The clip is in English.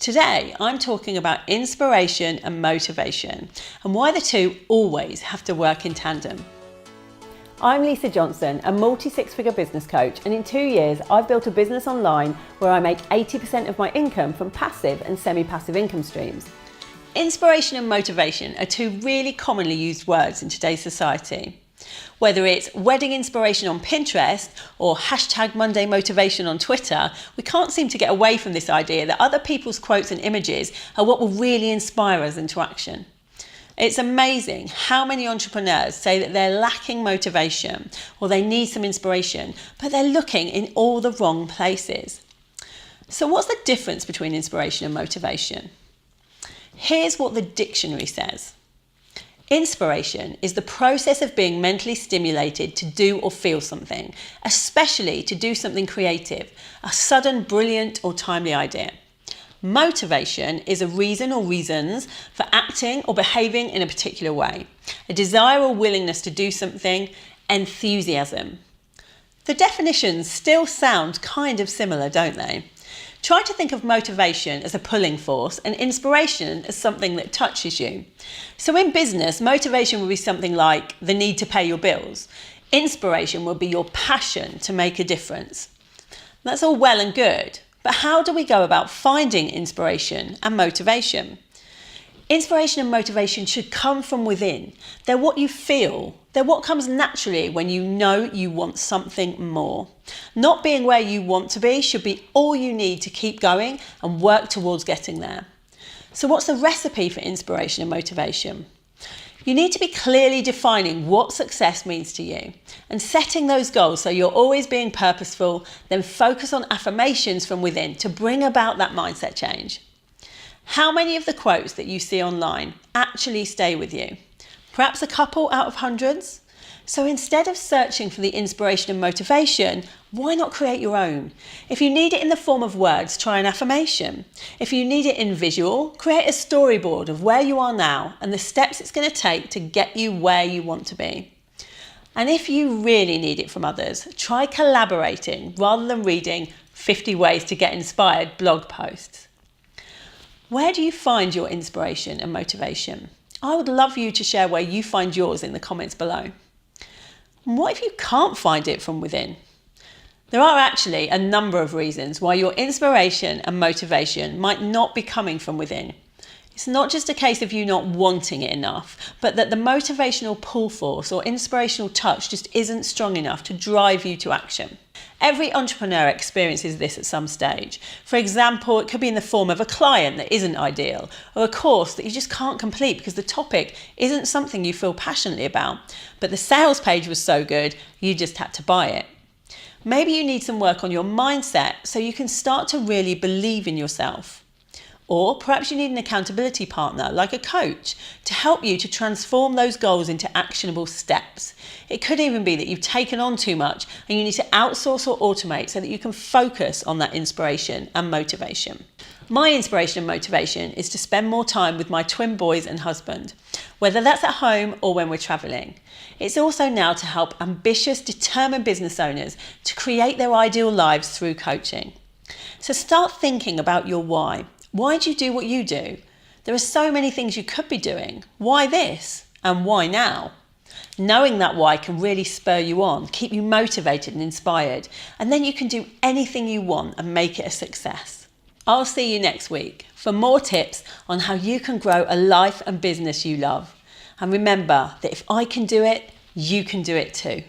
Today, I'm talking about inspiration and motivation and why the two always have to work in tandem. I'm Lisa Johnson, a multi-six-figure business coach, and in 2 years, I've built a business online where I make 80% of my income from passive and semi-passive income streams. Inspiration and motivation are two really commonly used words in today's society. Whether it's wedding inspiration on Pinterest or #Monday motivation on Twitter, we can't seem to get away from this idea that other people's quotes and images are what will really inspire us into action. It's amazing how many entrepreneurs say that they're lacking motivation or they need some inspiration, but they're looking in all the wrong places. So what's the difference between inspiration and motivation? Here's what the dictionary says. Inspiration is the process of being mentally stimulated to do or feel something, especially to do something creative, a sudden, brilliant or timely idea. Motivation is a reason or reasons for acting or behaving in a particular way, a desire or willingness to do something, enthusiasm. The definitions still sound kind of similar, don't they? Try to think of motivation as a pulling force and inspiration as something that touches you. So in business, motivation will be something like the need to pay your bills. Inspiration will be your passion to make a difference. That's all well and good, but how do we go about finding inspiration and motivation? Inspiration and motivation should come from within. They're what you feel. They're what comes naturally when you know you want something more. Not being where you want to be should be all you need to keep going and work towards getting there. So what's the recipe for inspiration and motivation? You need to be clearly defining what success means to you and setting those goals so you're always being purposeful, then focus on affirmations from within to bring about that mindset change. How many of the quotes that you see online actually stay with you? Perhaps a couple out of hundreds? So instead of searching for the inspiration and motivation, why not create your own? If you need it in the form of words, try an affirmation. If you need it in visual, create a storyboard of where you are now and the steps it's going to take to get you where you want to be. And if you really need it from others, try collaborating rather than reading 50 ways to get inspired blog posts. Where do you find your inspiration and motivation? I would love you to share where you find yours in the comments below. What if you can't find it from within? There are actually a number of reasons why your inspiration and motivation might not be coming from within. It's not just a case of you not wanting it enough, but that the motivational pull force or inspirational touch just isn't strong enough to drive you to action. Every entrepreneur experiences this at some stage. For example, it could be in the form of a client that isn't ideal, or a course that you just can't complete because the topic isn't something you feel passionately about, but the sales page was so good, you just had to buy it. Maybe you need some work on your mindset so you can start to really believe in yourself. Or perhaps you need an accountability partner, like a coach, to help you to transform those goals into actionable steps. It could even be that you've taken on too much and you need to outsource or automate so that you can focus on that inspiration and motivation. My inspiration and motivation is to spend more time with my twin boys and husband, whether that's at home or when we're traveling. It's also now to help ambitious, determined business owners to create their ideal lives through coaching. So start thinking about your why. Why do you do what you do? There are so many things you could be doing. Why this? And why now? Knowing that why can really spur you on, keep you motivated and inspired, and then you can do anything you want and make it a success. I'll see you next week for more tips on how you can grow a life and business you love. And remember that if I can do it, you can do it too.